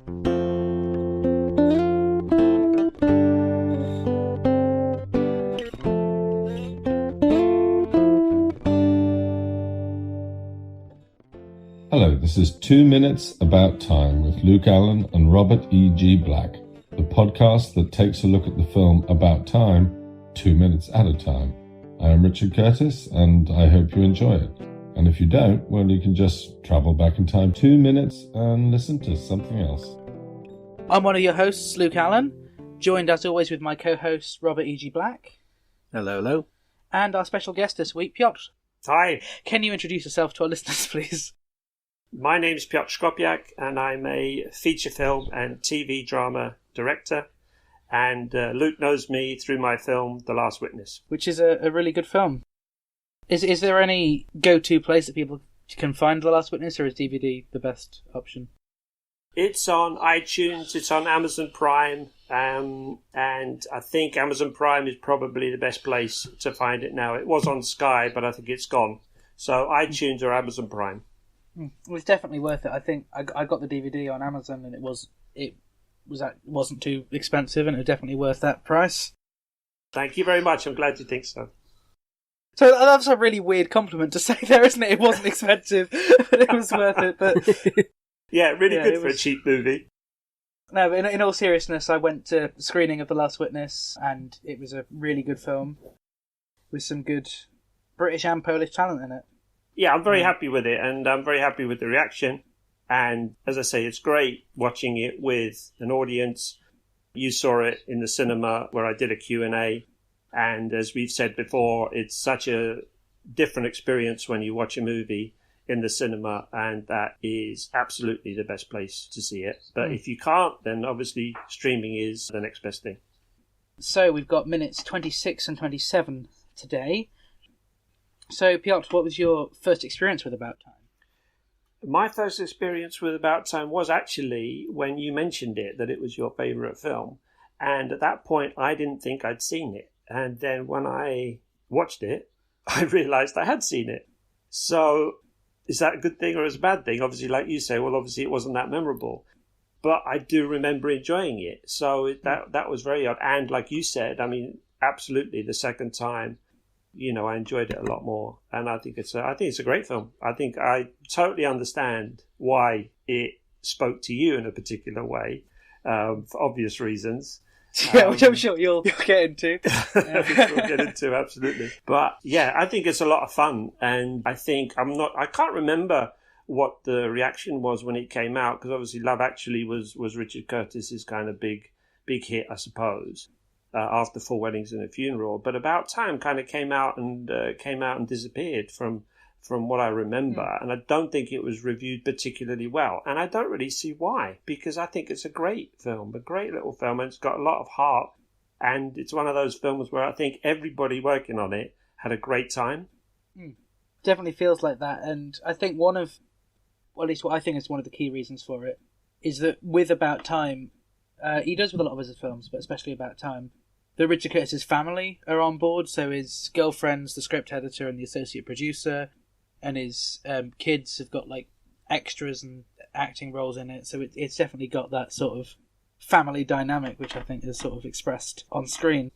Hello, this is 2 Minutes About Time with Luke Allen and Robert E.G. Black, the podcast that takes a look at the film About Time 2 minutes at a time. I am Richard Curtis and I hope you enjoy it. And if you don't, well, you can just travel back in time 2 minutes and listen to something else. I'm one of your hosts, Luke Allen, joined as always with my co-host, Robert E.G. Black. Hello, hello. And our special guest this week, Piotr. Hi. Can you introduce yourself to our listeners, please? My name's Piotr Szkopiak, and I'm a feature film and TV drama director. And Luke knows me through my film, The Last Witness. Which is a really good film. Is there any go-to place that people can find The Last Witness, or is DVD the best option? It's on iTunes, it's on Amazon Prime, and I think Amazon Prime is probably the best place to find it now. It was on Sky, but I think it's gone. So iTunes or Amazon Prime. It was definitely worth it. I think I got the DVD on Amazon, and it wasn't too expensive, and it was definitely worth that price. Thank you very much. I'm glad you think so. So that's a really weird compliment to say there, isn't it? It wasn't expensive, but it was worth it. But yeah, really good for a cheap movie. No, but in all seriousness, I went to the screening of The Last Witness, and it was a really good film with some good British and Polish talent in it. Yeah, I'm very happy with it, and I'm very happy with the reaction. And as I say, it's great watching it with an audience. You saw it in the cinema where I did a Q&A. And as we've said before, it's such a different experience when you watch a movie in the cinema, and that is absolutely the best place to see it. But if you can't, then obviously streaming is the next best thing. So we've got minutes 26 and 27 today. So, Piotr, what was your first experience with About Time? My first experience with About Time was actually when you mentioned it, that it was your favourite film. And at that point, I didn't think I'd seen it. And then when I watched it, I realised I had seen it. So, is that a good thing or is it a bad thing? Obviously, like you say, well, obviously it wasn't that memorable. But I do remember enjoying it. So that was very odd. And like you said, I mean, absolutely, the second time, I enjoyed it a lot more, and I think it's a great film. I think I totally understand why it spoke to you in a particular way, for obvious reasons. Yeah, which I'm sure you'll get into. Which we'll get into, absolutely. But yeah, I think it's a lot of fun, and I think I can't remember what the reaction was when it came out, because obviously Love Actually was Richard Curtis's kind of big hit, I suppose. After Four Weddings and a Funeral, but About Time kind of came out and disappeared from what I remember, and I don't think it was reviewed particularly well, and I don't really see why, because I think it's a great film, a great little film, and it's got a lot of heart, and it's one of those films where I think everybody working on it had a great time. Definitely feels like that, and I think at least what I think is one of the key reasons for it, is that with About Time, he does with a lot of his films, but especially About Time, the Richard Curtis's family are on board, so his girlfriend's the script editor and the associate producer, and his kids have got like extras and acting roles in it, so it's definitely got that sort of family dynamic, which I think is sort of expressed on screen.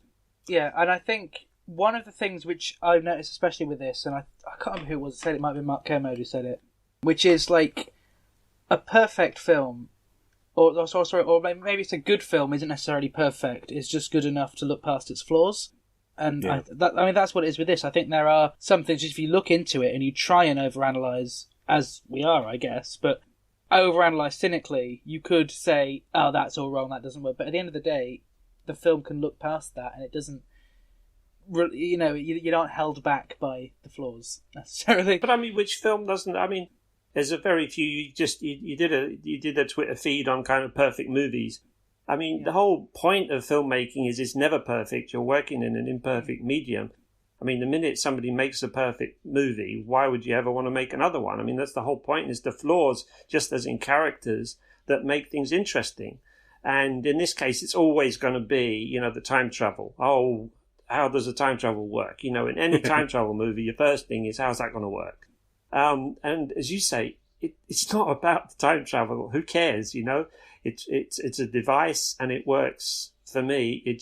Yeah, and I think one of the things which I've noticed, especially with this, and I can't remember who it was who said it, might have been Mark Kermode who said it, which is like a perfect film, or maybe it's a good film isn't necessarily perfect. It's just good enough to look past its flaws. And yeah. That's what it is with this. I think there are some things, if you look into it and you try and overanalyze, as we are, I guess, but overanalyze cynically, you could say, oh, that's all wrong, that doesn't work. But at the end of the day, the film can look past that, and it doesn't, you're not held back by the flaws necessarily. But I mean, which film doesn't? I mean, there's a very few. You did a Twitter feed on kind of perfect movies. I mean, The whole point of filmmaking is it's never perfect. You're working in an imperfect medium. I mean, the minute somebody makes a perfect movie, why would you ever want to make another one? I mean, that's the whole point, is the flaws, just as in characters, that make things interesting. And in this case, it's always going to be, the time travel. Oh, how does the time travel work? In any time travel movie, your first thing is, how's that going to work? And as you say, it's not about the time travel. Who cares? It's a device, and it works for me. It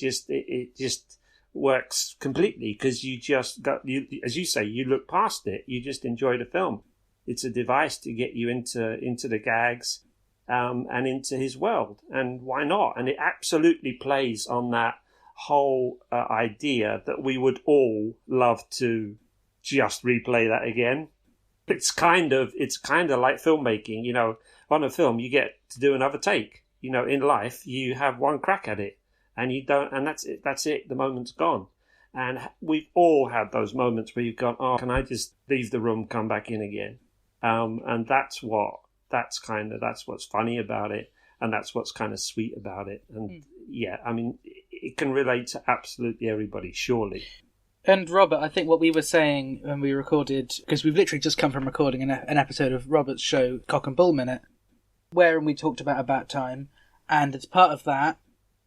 just works completely because as you say, you look past it. You just enjoy the film. It's a device to get you into the gags, and into his world. And why not? And it absolutely plays on that whole idea that we would all love to just replay that again. It's kind of like filmmaking. On a film you get to do another take. In life you have one crack at it, and you don't, and that's it. The moment's gone. And we've all had those moments where you've gone, oh, can I just leave the room, come back in again? And that's what's funny about it, and that's what's kind of sweet about it. And yeah, I mean, it can relate to absolutely everybody, surely. And Robert, I think what we were saying when we recorded, because we've literally just come from recording an episode of Robert's show, Cock and Bull Minute, wherein we talked about time, and as part of that,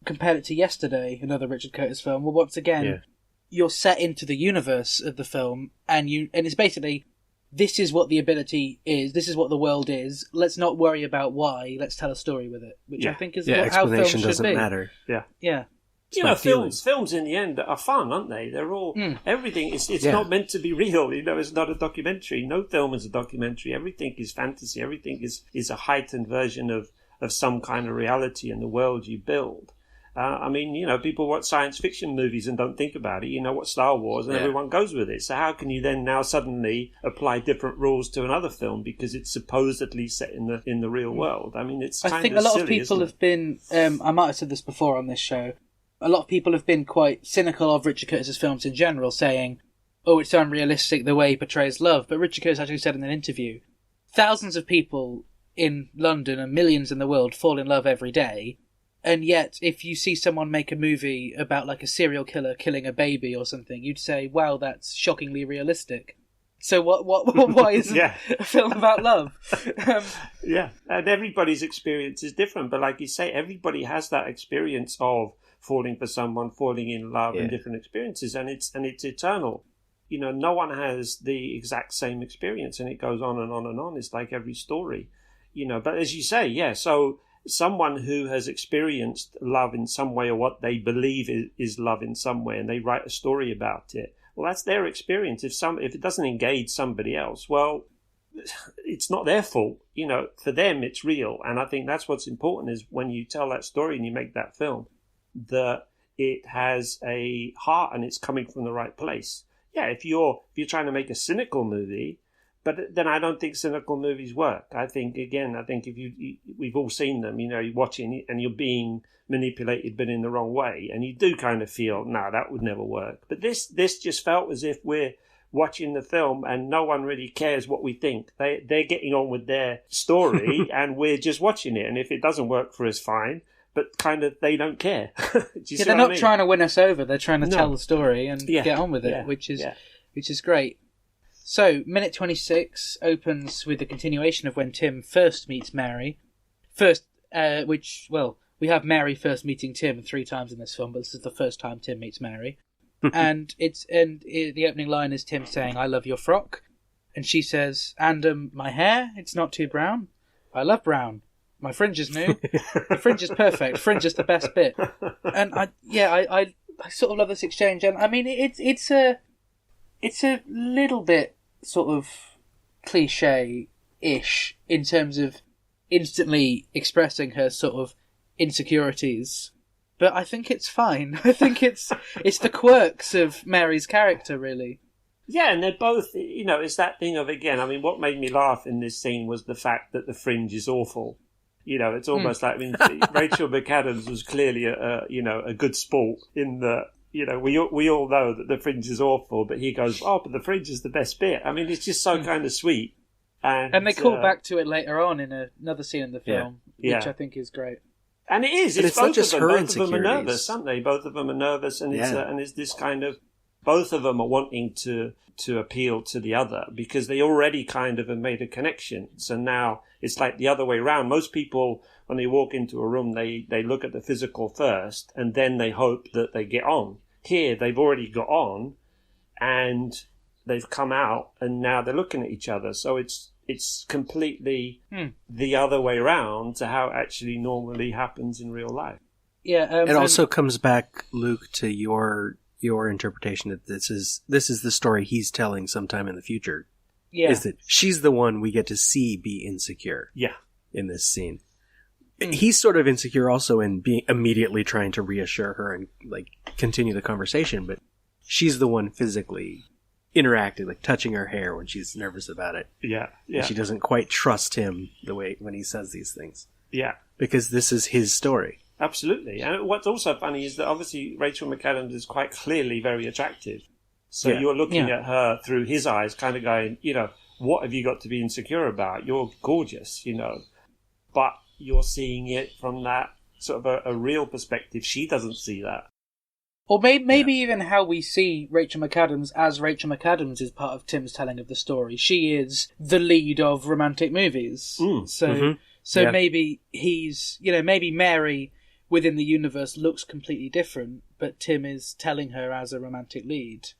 compared it to Yesterday, another Richard Curtis film. Well, once again, you're set into the universe of the film, and it's basically, this is what the ability is, this is what the world is, let's not worry about why, let's tell a story with it, which I think is how film should doesn't be. Matter. Yeah. Films in the end are fun, aren't they? They're all everything. It's not meant to be real. It's not a documentary. No film is a documentary. Everything is fantasy. Everything is a heightened version of some kind of reality in the world you build. People watch science fiction movies and don't think about it. What Star Wars, and everyone goes with it. So how can you then now suddenly apply different rules to another film because it's supposedly set in the real world? I mean, it's kind of silly. I think a lot of people have been. I might have said this before on this show. A lot of people have been quite cynical of Richard Curtis's films in general, saying, oh, it's unrealistic the way he portrays love. But Richard Curtis actually said in an interview, thousands of people in London and millions in the world fall in love every day. And yet, if you see someone make a movie about like a serial killer killing a baby or something, you'd say, wow, that's shockingly realistic. So why isn't a film about love? And everybody's experience is different. But like you say, everybody has that experience of falling for someone, falling in love, and different experiences, and it's eternal. No one has the exact same experience, and it goes on and on and on. It's like every story, But as you say, so someone who has experienced love in some way, or what they believe is love in some way, and they write a story about it. Well, that's their experience. If it doesn't engage somebody else, well, it's not their fault. For them, it's real, and I think that's what's important is when you tell that story and you make that film, that it has a heart and it's coming from the right place. If you're trying to make a cynical movie, but then I don't think cynical movies work. I think if we've all seen them, you're watching and you're being manipulated, but in the wrong way, and you do kind of feel, no, that would never work. But this just felt as if we're watching the film and no one really cares what we think. They're getting on with their story and we're just watching it. And if it doesn't work for us, fine. But kind of, they don't care. They're not trying to win us over. They're trying to tell the story and get on with it, which is great. So, minute 26 opens with a continuation of when Tim first meets Mary. We have Mary first meeting Tim 3 times in this film, but this is the first time Tim meets Mary. And the opening line is Tim saying, "I love your frock," and she says, "And my hair, it's not too brown. I love brown. My fringe is new. The fringe is perfect. Fringe is the best bit." And I sort of love this exchange. And I mean, it's a little bit sort of cliche-ish in terms of instantly expressing her sort of insecurities. But I think it's fine. I think it's the quirks of Mary's character, really. Yeah, and they're both, it's that thing of, again, I mean, what made me laugh in this scene was the fact that the fringe is awful. It's almost like, I mean, Rachel McAdams was clearly a good sport in the, we all know that the fringe is awful, but he goes, oh, but the fringe is the best bit. I mean, it's just so kind of sweet. And they call back to it later on in another scene in the film, which I think is great. And it is. It's both of them. Both of them are nervous, aren't they? Both of them are nervous, and it's this kind of, both of them are wanting to appeal to the other because they already kind of have made a connection. So now it's like the other way around. Most people, when they walk into a room, they look at the physical first, and then they hope that they get on. Here, they've already got on, and they've come out, and now they're looking at each other. So it's it's completely the other way around to how it actually normally happens in real life. Yeah, it also comes back, Luke, to your interpretation that this is the story he's telling sometime in the future. Yeah. Is that she's the one we get to see be insecure. Yeah. In this scene. He's sort of insecure also in being immediately trying to reassure her and like continue the conversation, but she's the one physically interacting, like touching her hair when she's nervous about it. Yeah. And she doesn't quite trust him the way when he says these things. Yeah. Because this is his story. Absolutely. And what's also funny is that obviously Rachel McAdams is quite clearly very attractive. So you're looking at her through his eyes, kind of going, what have you got to be insecure about? You're gorgeous, But you're seeing it from that sort of a real perspective. She doesn't see that. Or maybe even how we see Rachel McAdams as Rachel McAdams is part of Tim's telling of the story. She is the lead of romantic movies. So maybe he's, maybe Mary within the universe looks completely different, but Tim is telling her as a romantic lead,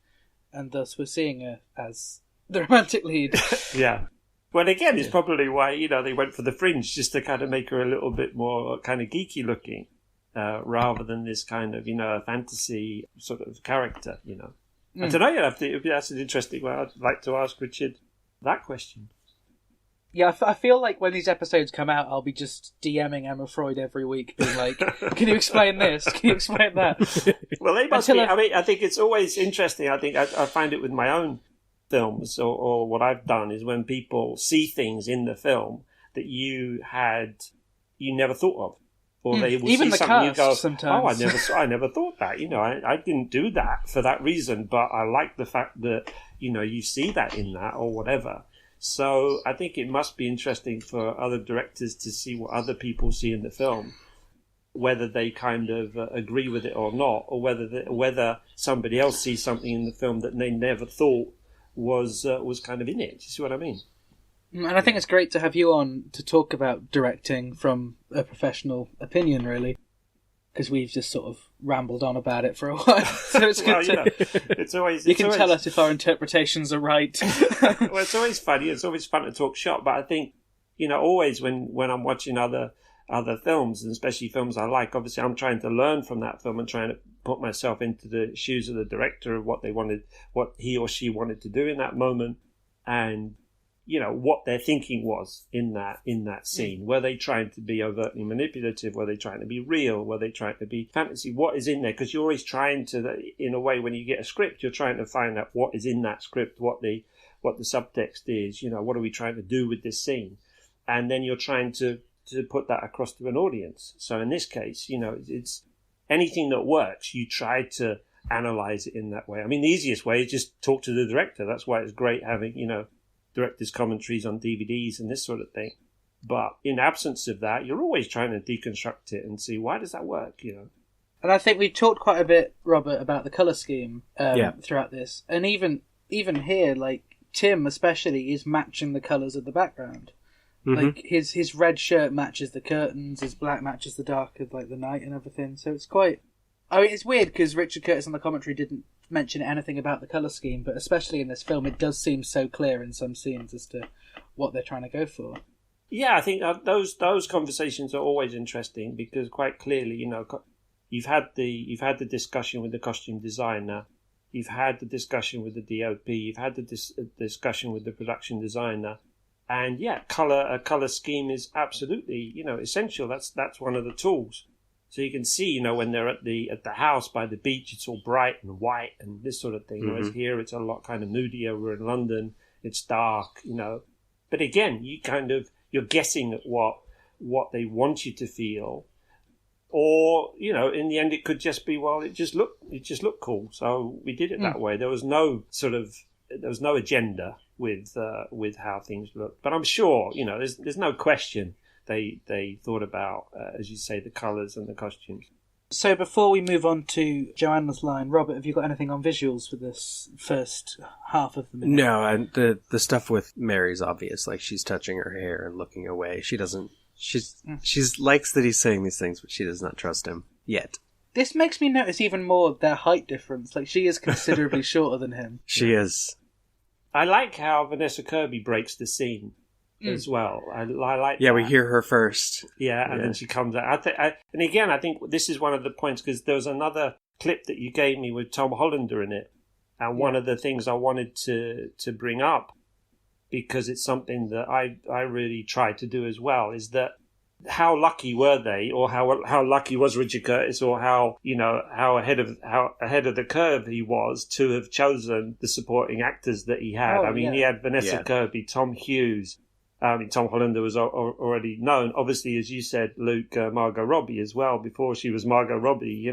and thus we're seeing her as the romantic lead. Yeah. Well, again, it's probably why, they went for the fringe, just to kind of make her a little bit more kind of geeky looking, rather than this kind of, fantasy sort of character, I don't know, that's an interesting one. I'd like to ask Richard that question. Yeah, I feel like when these episodes come out, I'll be just DMing Emma Freud every week, being like, can you explain this? Can you explain that? Well, they must be. I think it's always interesting. I think I find it with my own films or what I've done is when people see things in the film that you never thought of. Or they will even see the something you cast go, sometimes. I never thought that. I didn't do that for that reason, but I like the fact that, you see that in that or whatever. So I think it must be interesting for other directors to see what other people see in the film, whether they kind of agree with it or not, or whether somebody else sees something in the film that they never thought was kind of in it. Do you see what I mean? And I think it's great to have you on to talk about directing from a professional opinion, really, because we've just sort of rambled on about it for a while. So it's good it's always you can tell us if our interpretations are right. Well, it's always funny. It's always fun to talk shop, but I think always when I'm watching other films, and especially films I like, obviously I'm trying to learn from that film and trying to put myself into the shoes of the director of what he or she wanted to do in that moment, and what their thinking was in that scene. Were they trying to be overtly manipulative? Were they trying to be real? Were they trying to be fantasy? What is in there? Because you're always trying to, in a way, when you get a script, you're trying to find out what is in that script, what the subtext is. What are we trying to do with this scene? And then you're trying to put that across to an audience. So in this case, it's anything that works. You try to analyze it in that way. I mean, the easiest way is just talk to the director. That's why it's great having director's commentaries on DVDs and this sort of thing. But in absence of that, you're always trying to deconstruct it and see, why does that work, And I think we've talked quite a bit, Robert, about the colour scheme throughout this. And even here, like, Tim especially is matching the colours of the background. Mm-hmm. Like, his red shirt matches the curtains, his black matches the dark of, like, the night and everything. So it's quite... I mean, it's weird because Richard Curtis on the commentary didn't mention anything about the colour scheme, but especially in this film, it does seem so clear in some scenes as to what they're trying to go for. Yeah, I think those conversations are always interesting because quite clearly, you've had the discussion with the costume designer, you've had the discussion with the DOP, you've had the discussion with the production designer, and a colour scheme is absolutely essential. That's one of the tools. So you can see, when they're at the house by the beach, it's all bright and white and this sort of thing. Mm-hmm. Whereas here, it's a lot kind of moodier. We're in London, it's dark, But again, you're guessing at what they want you to feel, or in the end, it could just be, well, it just looked cool, so we did it that way. There was no agenda with how things looked. But I'm sure, there's no question. They thought about, as you say, the colours and the costumes. So before we move on to Joanna's line, Robert, have you got anything on visuals for this first half of the minute? No, and the stuff with Mary's obvious. Like, she's touching her hair and looking away. She doesn't... She's likes that he's saying these things, but she does not trust him. Yet. This makes me notice even more their height difference. Like, she is considerably shorter than him. She is. I like how Vanessa Kirby breaks the scene. as well. I like Yeah, that. we hear her first. Yeah, and then she comes out. And again, I think this is one of the points, because there was another clip that you gave me with Tom Hollander in it. And one of the things I wanted to bring up, because it's something that I really tried to do as well, is that how lucky were they, or how lucky was Richard Curtis, or how ahead of the curve he was to have chosen the supporting actors that he had. He had Vanessa Kirby, Tom Hughes. Tom Hollander was already known. Obviously, as you said, Luke, Margot Robbie as well, before she was Margot Robbie,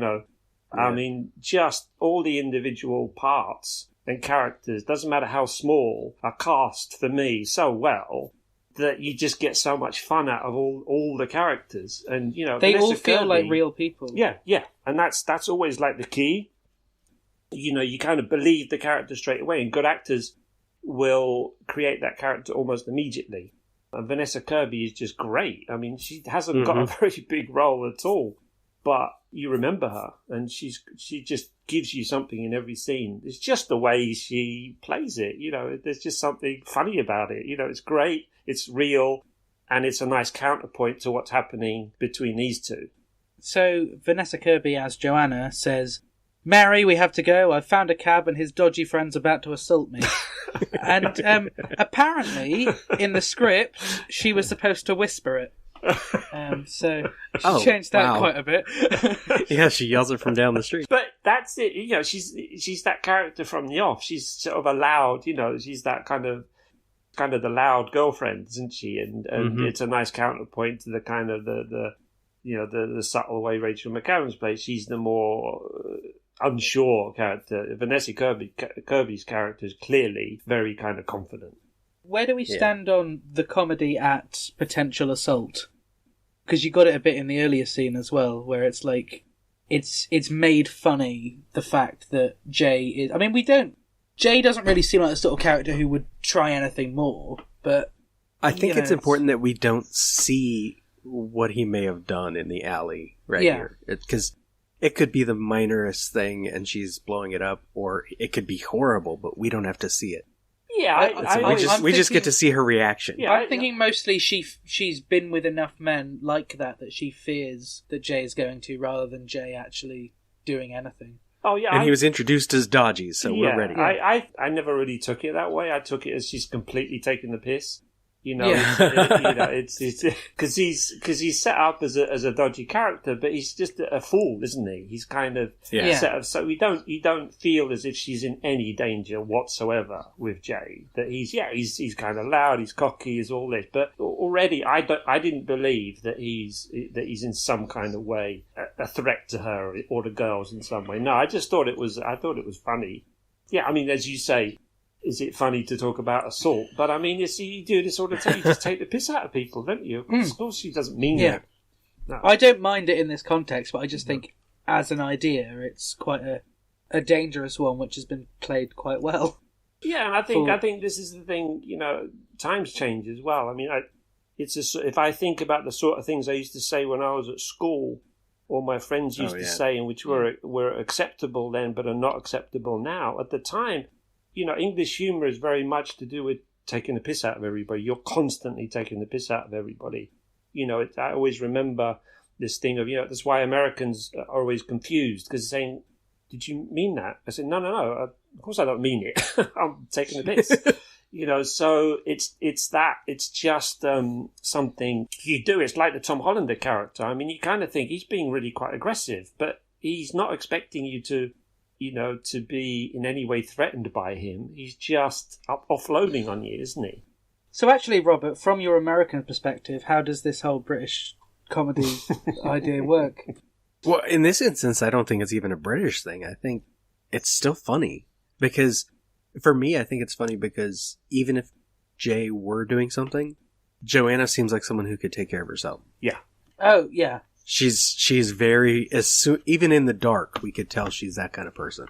just all the individual parts and characters, doesn't matter how small, are cast for me so well that you just get so much fun out of all the characters. And, they Vanessa all feel Kirby, like real people. Yeah. And that's always like the key. You kind of believe the character straight away, and good actors will create that character almost immediately. And Vanessa Kirby is just great. She hasn't got a very big role at all, but you remember her, and she just gives you something in every scene. It's just the way she plays it. There's just something funny about it. It's great, it's real, and it's a nice counterpoint to what's happening between these two. So Vanessa Kirby as Joanna says, "Mary, we have to go. I've found a cab and his dodgy friend's about to assault me." And apparently, in the script, she was supposed to whisper it. So she changed that quite a bit. Yeah, she yells it from down the street. But that's it. She's that character from the off. She's sort of a loud, she's that kind of the loud girlfriend, isn't she? And it's a nice counterpoint to the kind of the subtle way Rachel McAdams plays. She's the more unsure character. Vanessa Kirby's character is clearly very kind of confident. Where do we stand on the comedy at potential assault? Because you got it a bit in the earlier scene as well, where it's like it's made funny, the fact that Jay is. Jay doesn't really seem like the sort of character who would try anything more, but I think it's important that we don't see what he may have done in the alley here, because it could be the minorest thing and she's blowing it up, or it could be horrible, but we don't have to see it. Yeah, we just get to see her reaction. Yeah, I'm thinking mostly she's been with enough men like that she fears that Jay is going to, rather than Jay actually doing anything. Oh yeah, and he was introduced as dodgy, so we're ready. I never really took it that way. I took it as she's completely taking the piss. It's because he's set up as a dodgy character, but he's just a fool, isn't he? He's kind of set up, so you don't feel as if she's in any danger whatsoever with Jay. That he's kind of loud, he's cocky, he's all this, but already I didn't believe that he's in some kind of way a threat to her or the girls in some way. No, I thought it was funny. Yeah, as you say. Is it funny to talk about assault? But you do this all the time. You just take the piss out of people, don't you? Of course, she doesn't mean that. No. I don't mind it in this context, but I just think, as an idea, it's quite a dangerous one, which has been played quite well. Yeah, and I think this is the thing. Times change as well. If I think about the sort of things I used to say when I was at school, or my friends used to say, and which were acceptable then, but are not acceptable now. At the time. English humour is very much to do with taking the piss out of everybody. You're constantly taking the piss out of everybody. I always remember this thing of, that's why Americans are always confused, because they're saying, did you mean that? I said, no, of course I don't mean it. I'm taking the piss. So it's that. It's just something you do. It's like the Tom Hollander character. You kind of think he's being really quite aggressive, but he's not expecting you to be in any way threatened by him. He's just offloading on you, isn't he? So actually, Robert, from your American perspective, how does this whole British comedy idea work? Well, in this instance, I don't think it's even a British thing. I think it's still funny. Because, for me, I think it's funny because even if Jay were doing something, Joanna seems like someone who could take care of herself. Yeah. Oh, yeah. She's very, even in the dark, we could tell she's that kind of person.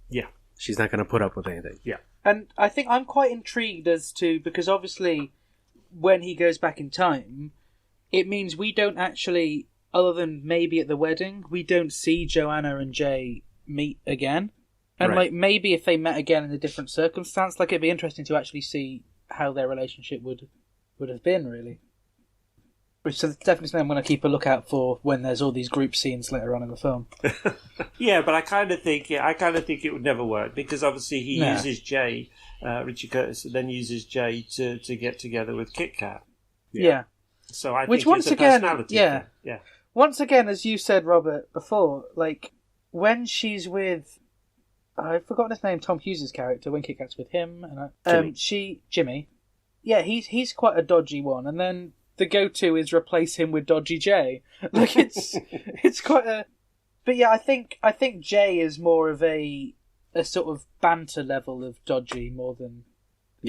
Yeah. She's not going to put up with anything. Yeah. And I think I'm quite intrigued as to, because obviously when he goes back in time, it means we don't actually, other than maybe at the wedding, we don't see Joanna and Jay meet again. And maybe if they met again in a different circumstance, it'd be interesting to actually see how their relationship would would have been, really. Which is definitely something I'm going to keep a lookout for when there's all these group scenes later on in the film. Yeah, but I kind of think it would never work because obviously he uses Jay, Richard Curtis, then uses Jay to get together with Kit Kat. Yeah. So I Which think once it's a again, personality yeah. thing. Yeah. Once again, as you said, Robert, before, like when she's with, I've forgotten his name, Tom Hughes' character, when Kit Kat's with him, and Jimmy. Yeah, he's quite a dodgy one, and then the go-to is replace him with Dodgy Jay. Like it's quite a. But yeah, I think Jay is more of a sort of banter level of dodgy more than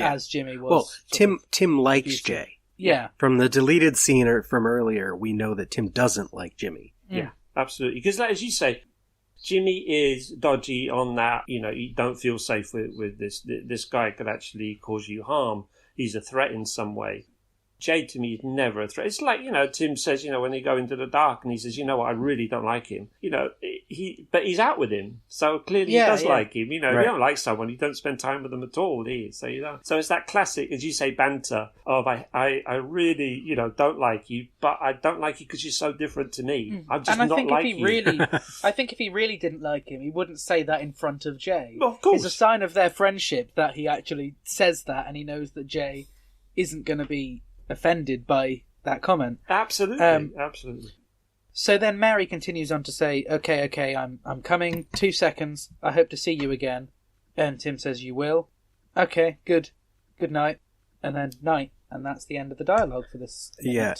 as Jimmy was. Well, Tim likes Jay. Yeah. From the deleted scene from earlier, we know that Tim doesn't like Jimmy. Yeah, absolutely. Because as you say, Jimmy is dodgy on that. You don't feel safe with this. This guy could actually cause you harm. He's a threat in some way. Jay to me is never a threat. It's like, Tim says, when they go into the dark and he says, I really don't like him. But he's out with him. So clearly he does like him. If you don't like someone, you don't spend time with them at all, do you? So it's that classic, as you say, banter of I really, don't like you, but I don't like you because you're so different to me. I'm just not like you. I think if he really didn't like him, he wouldn't say that in front of Jay. Well, of course. It's a sign of their friendship that he actually says that, and he knows that Jay isn't going to be offended by that comment. Absolutely, absolutely. So then Mary continues on to say, okay, I'm coming. 2 seconds. I hope to see you again. And Tim says, you will. Okay, good night. And then night. And that's the end of the dialogue for this moment. Yeah.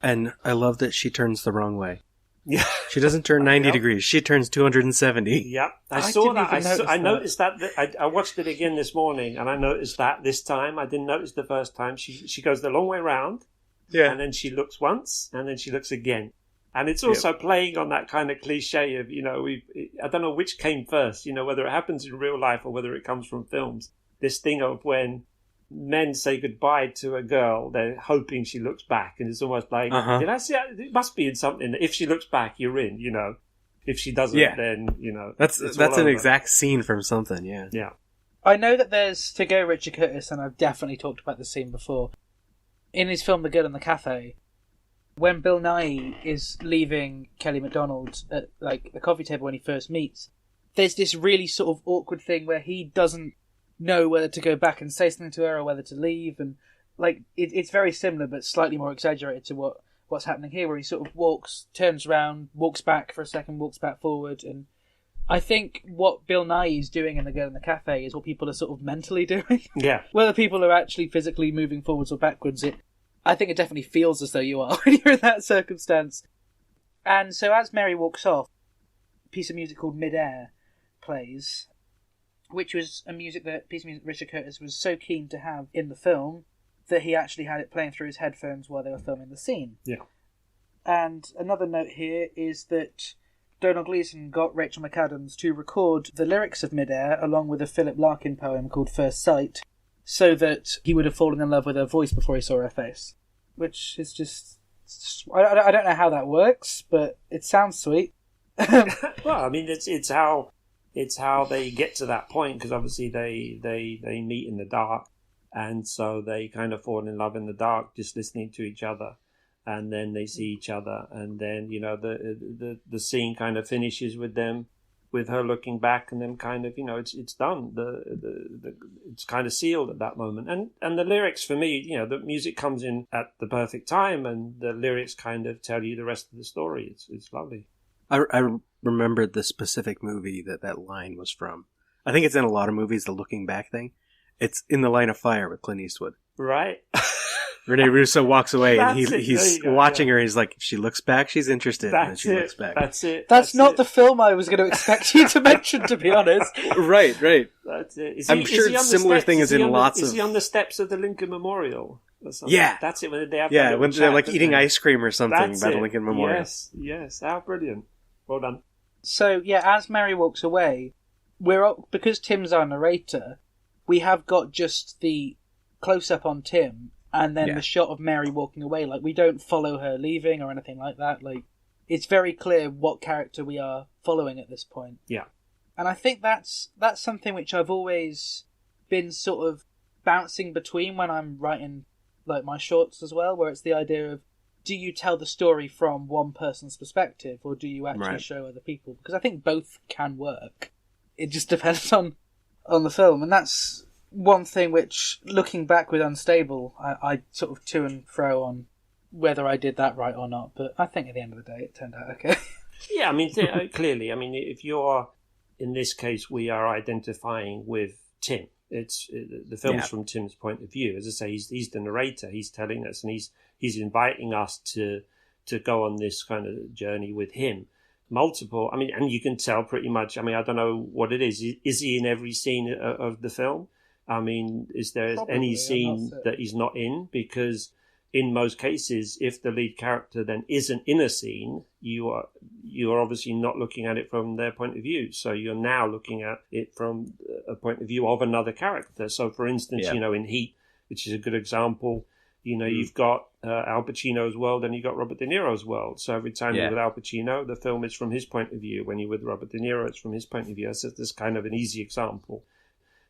And I love that she turns the wrong way. Yeah. She doesn't turn 90 degrees. She turns 270. Yep. I saw that. I noticed that. I watched it again this morning, and I noticed that this time. I didn't notice the first time. She goes the long way round, and then she looks once, and then she looks again. And it's also playing on that kind of cliche of, I don't know which came first, whether it happens in real life or whether it comes from films. This thing of when men say goodbye to a girl, they're hoping she looks back, and it's almost like, did I see that? It must be in something. If she looks back, you're in. If she doesn't, then that's an exact scene from something. Yeah. I know that there's to go Richard Curtis, and I've definitely talked about this scene before. In his film The Girl in the Cafe, when Bill Nighy is leaving Kelly MacDonald at the coffee table when he first meets, there's this really sort of awkward thing where he doesn't know whether to go back and say something to her or whether to leave, and it's very similar but slightly more exaggerated to what's happening here, where he sort of turns around, walks back for a second, walks back forward, and I think what Bill Nighy's doing in The Girl in the Cafe is what people are sort of mentally doing. Yeah. Whether people are actually physically moving forwards or backwards, I think it definitely feels as though you are when you're in that circumstance. And so as Mary walks off, a piece of music called Mid-Air plays, which was a piece of music Richard Curtis was so keen to have in the film that he actually had it playing through his headphones while they were filming the scene. Yeah. And another note here is that Donald Gleason got Rachel McAdams to record the lyrics of Mid-Air along with a Philip Larkin poem called First Sight, so that he would have fallen in love with her voice before he saw her face. Which is just... I don't know how that works, but it sounds sweet. Well, I mean, it's how they get to that point, because obviously they meet in the dark, and so they kind of fall in love in the dark, just listening to each other, and then they see each other, and then the scene kind of finishes with her looking back, and then kind of it's done. It's kind of sealed at that moment, and the lyrics for me, the music comes in at the perfect time, and the lyrics kind of tell you the rest of the story. It's lovely. I remembered the specific movie that line was from. I think it's in a lot of movies, the looking back thing. It's in The Line of Fire with Clint Eastwood. Right. Rene Russo walks away and he's watching her. He's like, she looks back, she's interested. And then she looks back. That's it. That's not the film I was going to expect you to mention, to be honest. Right. That's it. I'm sure similar thing is in lots of... Is he on the steps of the Lincoln Memorial? Or something? Yeah. That's it, when they have when they're like eating ice cream or something by the Lincoln Memorial. Yes. How brilliant. Well done. So, as Mary walks away, because Tim's our narrator, we have got just the close-up on Tim, and then the shot of Mary walking away. We don't follow her leaving or anything like that. It's very clear what character we are following at this point. Yeah. And I think that's something which I've always been sort of bouncing between when I'm writing like my shorts as well, where it's the idea of, do you tell the story from one person's perspective, or do you actually show other people? Because I think both can work. It just depends on the film, and that's one thing which, looking back with Unstable, I sort of to and fro on whether I did that right or not, but I think at the end of the day it turned out okay. Yeah, I mean, clearly, I mean, if you're, in this case, we are identifying with Tim. It's the film's from Tim's point of view. As I say, he's the narrator. He's telling us, and he's inviting us to go on this kind of journey with him. Multiple, I mean, and you can tell pretty much. I mean, I don't know what it is. Is he in every scene of the film? I mean, is there any scene that he's not in? Because in most cases, if the lead character then isn't in a scene, you are obviously not looking at it from their point of view. So you're now looking at it from a point of view of another character. So, for instance, in Heat, which is a good example, you've got Al Pacino's world and you've got Robert De Niro's world. So every time you're with Al Pacino, the film is from his point of view. When you're with Robert De Niro, it's from his point of view. That's kind of an easy example.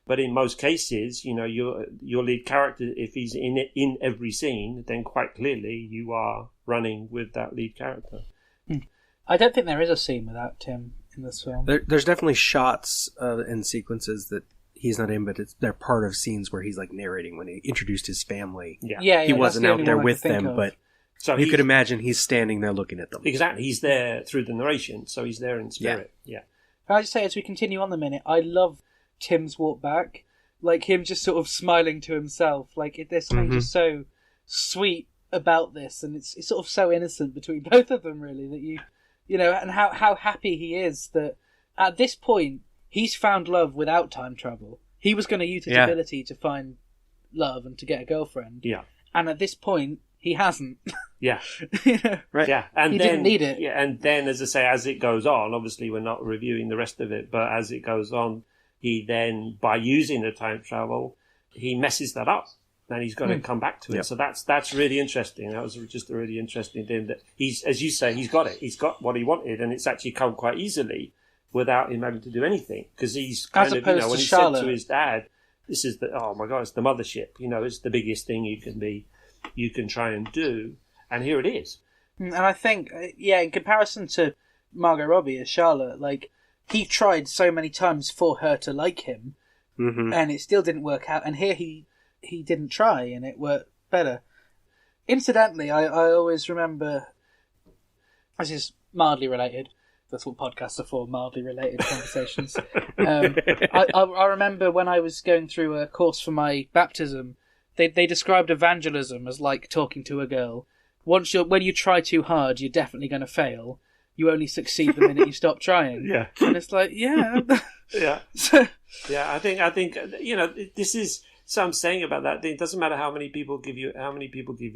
But in most cases, your lead character, if he's in every scene, then quite clearly you are running with that lead character. I don't think there is a scene without Tim in this film. There's definitely shots and sequences that he's not in, but they're part of scenes where he's like narrating when he introduced his family. Yeah, he wasn't out there with them, but so you could imagine he's standing there looking at them. Exactly, he's there through the narration, so he's there in spirit. Yeah. Can I just say, as we continue on the minute, I love Tim's walk back, like him just sort of smiling to himself. Like there's something just so sweet about this, and it's sort of so innocent between both of them, really, that you know, and how happy he is that at this point he's found love without time travel. He was going to use his ability to find love and to get a girlfriend. Yeah. And at this point, he hasn't. Yeah. Right. Yeah. And he then, didn't need it. Yeah. And then, as I say, as it goes on, obviously we're not reviewing the rest of it, but as it goes on, he then, by using the time travel, he messes that up. And he's got to come back to it. Yep. So that's really interesting. That was just a really interesting thing that he's, as you say, he's got it. He's got what he wanted, and it's actually come quite easily without him having to do anything. Because he's kind of, when he said to his dad, this is oh my God, it's the mothership. It's the biggest thing you can try and do. And here it is. And I think, in comparison to Margot Robbie as Charlotte, like, he tried so many times for her to like him, and it still didn't work out. And here he didn't try, and it worked better. Incidentally, I always remember, this is mildly related, that's what podcasts are for, mildly related conversations. I remember when I was going through a course for my baptism, they described evangelism as like talking to a girl. When you try too hard, you're definitely going to fail. You only succeed the minute you stop trying. Yeah. And it's like, yeah. Yeah. Yeah, I think this is... So I'm saying about that, it doesn't matter how many people give you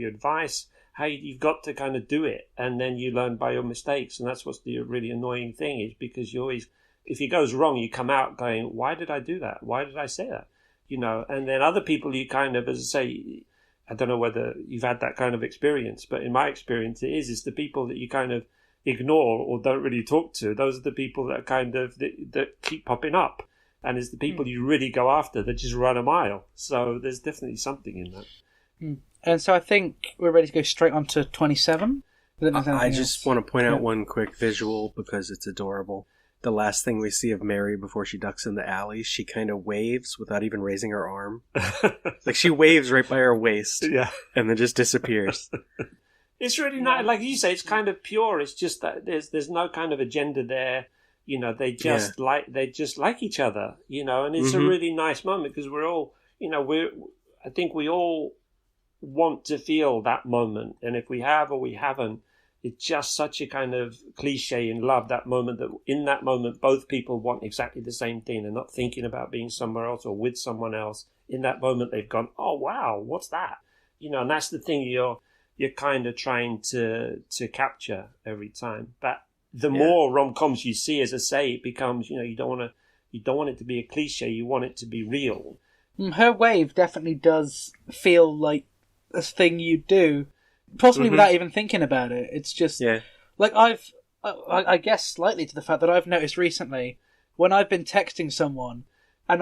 advice, you've got to kind of do it, and then you learn by your mistakes, and that's what's the really annoying thing, is because you always, if it goes wrong, you come out going, why did I do that? Why did I say that? And then other people, you kind of, as I say, I don't know whether you've had that kind of experience, but in my experience, it's the people that you kind of ignore or don't really talk to. Those are the people that are kind of that keep popping up. And it's the people you really go after that just run a mile. So there's definitely something in that. And so I think we're ready to go straight on to 27. I just want to point out one quick visual because it's adorable. The last thing we see of Mary before she ducks in the alley, she kind of waves without even raising her arm. Like she waves right by her waist. Yeah. And then just disappears. It's really nice. Like you say, it's kind of pure. It's just that there's no kind of agenda there. They just like each other, and it's a really nice moment because we're all, I think we all want to feel that moment. And if we have or we haven't, it's just such a kind of cliche in love, that moment, that in that moment, both people want exactly the same thing. They're not thinking about being somewhere else or with someone else. In that moment, they've gone, oh, wow, what's that? And that's the thing you're kind of trying to capture every time. But the more rom-coms you see, as I say, it becomes, you don't want it to be a cliche. You want it to be real. Her wave definitely does feel like a thing you do, possibly without even thinking about it. It's just like I guess slightly to the fact that I've noticed recently when I've been texting someone and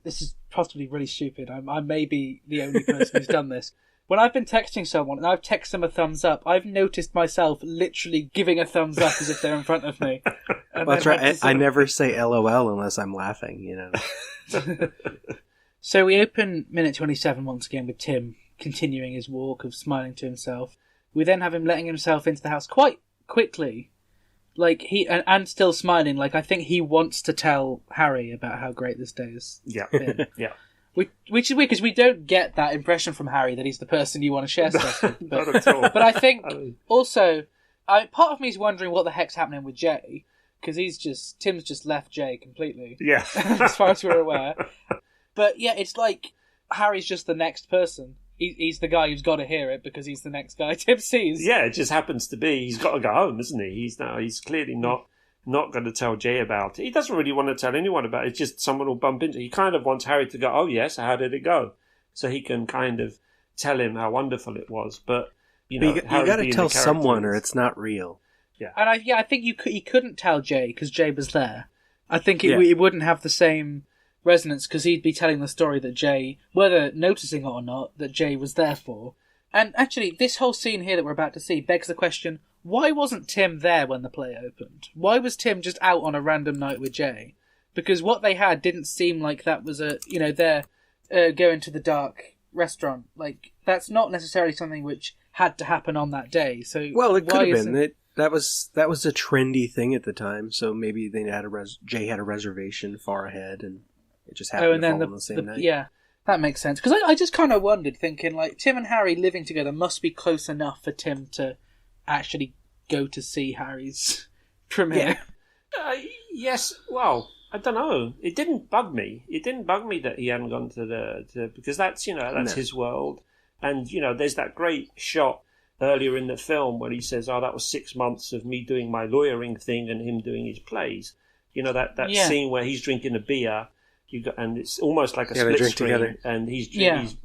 this is possibly really stupid. I may be the only person who's done this, When I've been texting someone and I've texted them a thumbs up, I've noticed myself literally giving a thumbs up as if they're in front of me. Well, that's right. I never say LOL unless I'm laughing, you know. So we open minute 27 once again with Tim continuing his walk of smiling to himself. We then have him letting himself into the house quite quickly. Like and still smiling. Like, I think he wants to tell Harry about how great this day has been. Yeah. Which is weird because we don't get that impression from Harry that he's the person you want to share stuff with. But, Not at all. but I think also, part of me is wondering what the heck's happening with Jay, because Tim's just left Jay completely. Yeah. As far as we're aware. But yeah, it's like Harry's just the next person. He's the guy who's got to hear it because he's the next guy Tim sees. Yeah, it just happens to be he's got to go home, isn't he? He's clearly not going to tell Jay about it. He doesn't really want to tell anyone about it. It's just someone will bump into it. He kind of wants Harry to go, oh yes, how did it go? So he can kind of tell him how wonderful it was. But, you know, you got to tell someone or it's not real. Yeah. And I think he couldn't tell Jay because Jay was there. I think it wouldn't have the same resonance because he'd be telling the story that Jay, whether noticing it or not, that Jay was there for. And actually, this whole scene here that we're about to see begs the question, why wasn't Tim there when the play opened? Why was Tim just out on a random night with Jay? Because what they had didn't seem like that was they're going to the dark restaurant. Like, that's not necessarily something which had to happen on that day. So well, it could have been. That was a trendy thing at the time. So maybe they had Jay had a reservation far ahead, and it just happened to fall on the same night. Yeah, that makes sense. Because I just kind of wondered, thinking like Tim and Harry living together must be close enough for Tim to actually go to see Harry's premiere. Yeah. Yes. Well, I don't know. It didn't bug me. It didn't bug me that he hadn't gone to because that's his world, and there's that great shot earlier in the film where he says, "Oh, that was 6 months of me doing my lawyering thing and him doing his plays." That scene where he's drinking a beer. And it's almost like a split screen, together. And he's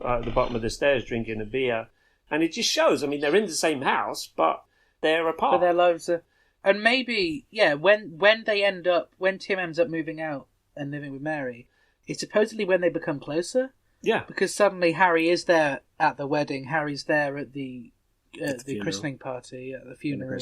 at the bottom of the stairs drinking a beer, and it just shows. I mean, they're in the same house, but they're apart. But their lives are, and maybe when Tim ends up moving out and living with Mary, it's supposedly when they become closer. Yeah, because suddenly Harry is there at the wedding. Harry's there at the christening party, at the funeral.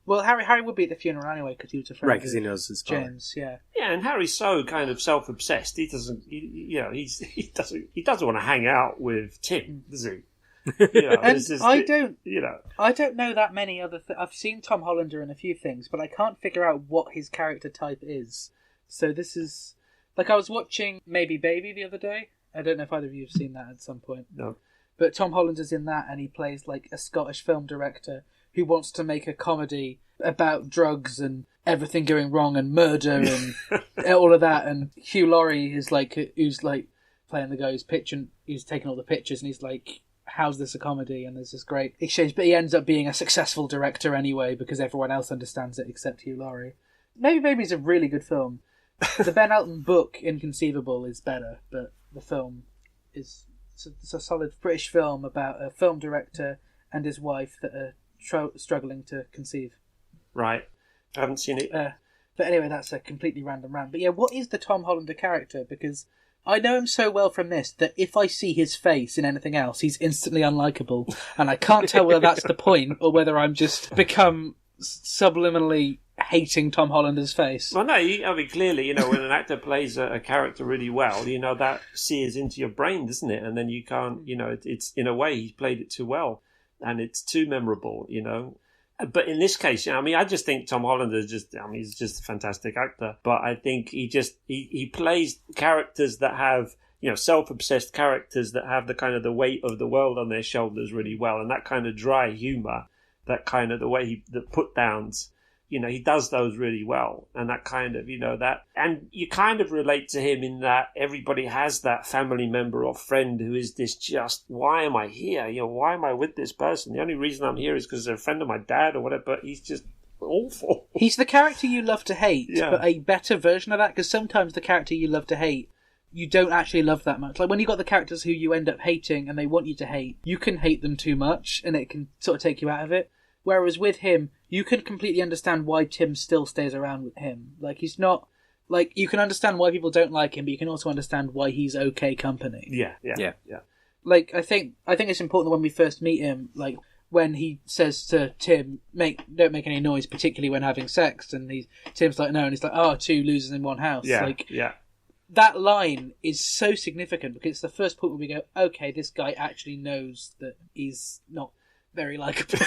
Well, Harry would be at the funeral anyway because he was a friend. Right, because he knows his father. James. Yeah. Yeah, and Harry's so kind of self-obsessed. He doesn't, he doesn't want to hang out with Tim, does he? I don't know that many other. I've seen Tom Hollander in a few things, but I can't figure out what his character type is. So this is like I was watching Maybe Baby the other day. I don't know if either of you have seen that at some point. No. But Tom Hollander's in that, and he plays like a Scottish film director who wants to make a comedy about drugs and everything going wrong and murder and all of that. And Hugh Laurie is who's playing the guy who's taking all the pictures, and he's like, "How's this a comedy?" And there's this great exchange. But he ends up being a successful director anyway because everyone else understands it except Hugh Laurie. Maybe Baby's a really good film. The Ben Elton book, Inconceivable, is better, but the film is. It's a solid British film about a film director and his wife that are struggling to conceive. Right. I haven't seen it. But anyway, that's a completely random rant. But yeah, what is the Tom Hollander character? Because I know him so well from this that if I see his face in anything else, he's instantly unlikable. And I can't tell whether that's the point or whether I'm just become subliminally hating Tom Hollander's face. Well, no, clearly, when an actor plays a character really well, that sears into your brain, doesn't it? And then you can't, it's in a way he's played it too well, and it's too memorable, But in this case, I just think Tom Hollander he's just a fantastic actor. But I think he plays characters that have, self-obsessed characters that have the kind of the weight of the world on their shoulders really well, and that kind of dry humour, that kind of the way the put downs. He does those really well, and that kind of, and you kind of relate to him in that everybody has that family member or friend who is this just, why am I here? Why am I with this person? The only reason I'm here is because they're a friend of my dad or whatever, but he's just awful. He's the character you love to hate, but a better version of that, because sometimes the character you love to hate, you don't actually love that much. Like when you got the characters who you end up hating and they want you to hate, you can hate them too much and it can sort of take you out of it. Whereas with him, you can completely understand why Tim still stays around with him. Like, he's not... Like, you can understand why people don't like him, but you can also understand why he's okay company. Yeah. Like, I think it's important that when we first meet him, like, when he says to Tim, don't make any noise, particularly when having sex, and Tim's like, no, and he's like, oh, 2 losers in one house. Yeah, like, yeah. That line is so significant because it's the first point where we go, okay, this guy actually knows that he's not very likable.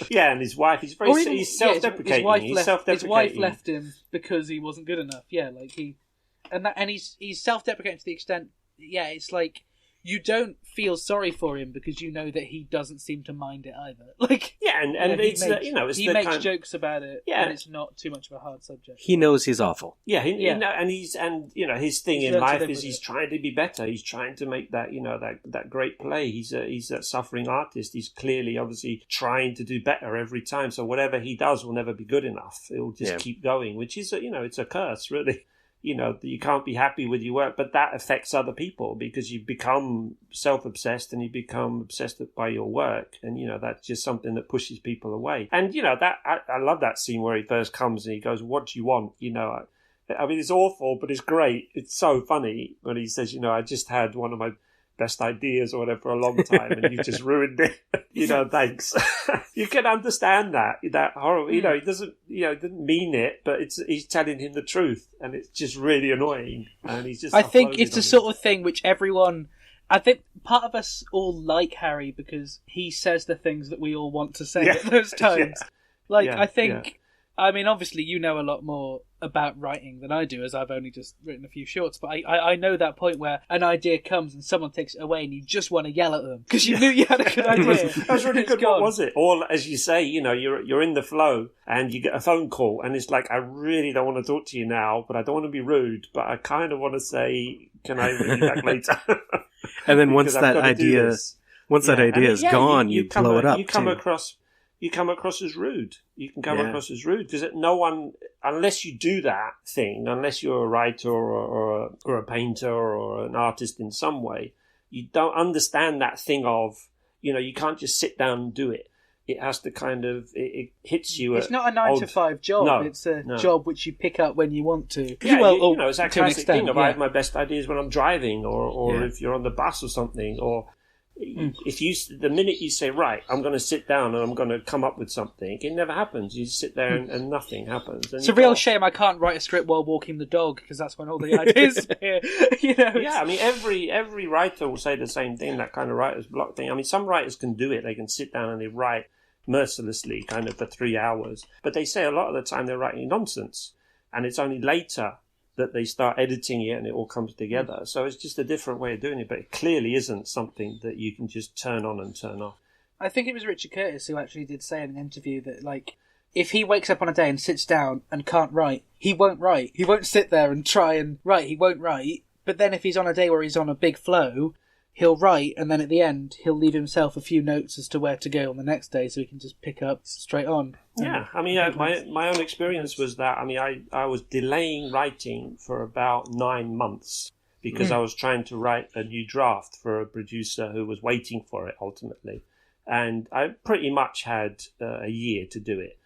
Yeah, and his wife, he's self-deprecating. His wife left him because he wasn't good enough. Yeah, like he's self-deprecating to the extent. Yeah, it's like you don't feel sorry for him because you know that he doesn't seem to mind it either. Like, yeah, and he makes jokes about it. Yeah, and it's not too much of a hard subject. He knows he's awful. Yeah, his thing in life is he's trying to be better. He's trying to make that that great play. He's a suffering artist. He's clearly, obviously, trying to do better every time. So whatever he does will never be good enough. It will just keep going, which is it's a curse, really. You can't be happy with your work, but that affects other people because you become self-obsessed and you become obsessed by your work. And, that's just something that pushes people away. And, I love that scene where he first comes and he goes, what do you want? I mean, it's awful, but it's great. It's so funny when he says, I just had one of my best ideas or whatever for a long time and you just ruined it. Thanks. You can understand that horror. He doesn't mean it, but he's telling him the truth, and it's just really annoying. And he's just. I think it's the sort of thing which everyone. I think part of us all like Harry because he says the things that we all want to say at those times. Yeah. I think. Yeah. I mean, obviously, you know a lot more about writing than I do, as I've only just written a few shorts. But I know that point where an idea comes and someone takes it away, and you just want to yell at them because you knew you had a good idea. That was really good. What was it? Or, as you say, you're in the flow, and you get a phone call, and it's like, I really don't want to talk to you now, but I don't want to be rude, but I kind of want to say, can I ring you back later? And then once that idea is gone, you blow it up. You come across as rude. You can come across as rude because no one, unless you do that thing, unless you're a writer or a painter or an artist in some way, you don't understand that thing of, you can't just sit down and do it. It has to kind of, it hits you. It's not a 9-to-5 job. No, it's a job which you pick up when you want to. Yeah, it's that classic thing of I have my best ideas when I'm driving or if you're on the bus or something, or if the minute you say, right, I'm going to sit down and I'm going to come up with something, it never happens. You sit there and nothing happens. And it's a real shame I can't write a script while walking the dog because that's when all the ideas appear. Yeah, I mean, every writer will say the same thing, that kind of writer's block thing. I mean, some writers can do it. They can sit down and they write mercilessly kind of for 3 hours. But they say a lot of the time they're writing nonsense. And it's only later that they start editing it and it all comes together. So it's just a different way of doing it, but it clearly isn't something that you can just turn on and turn off. I think it was Richard Curtis who actually did say in an interview that, like, if he wakes up on a day and sits down and can't write, he won't write. He won't sit there and try and write. He won't write. But then if he's on a day where he's on a big flow, he'll write, and then at the end, he'll leave himself a few notes as to where to go on the next day so he can just pick up straight on. Yeah, I mean, my own experience was that, I mean, I was delaying writing for about 9 months because I was trying to write a new draft for a producer who was waiting for it, ultimately. And I pretty much had a year to do it.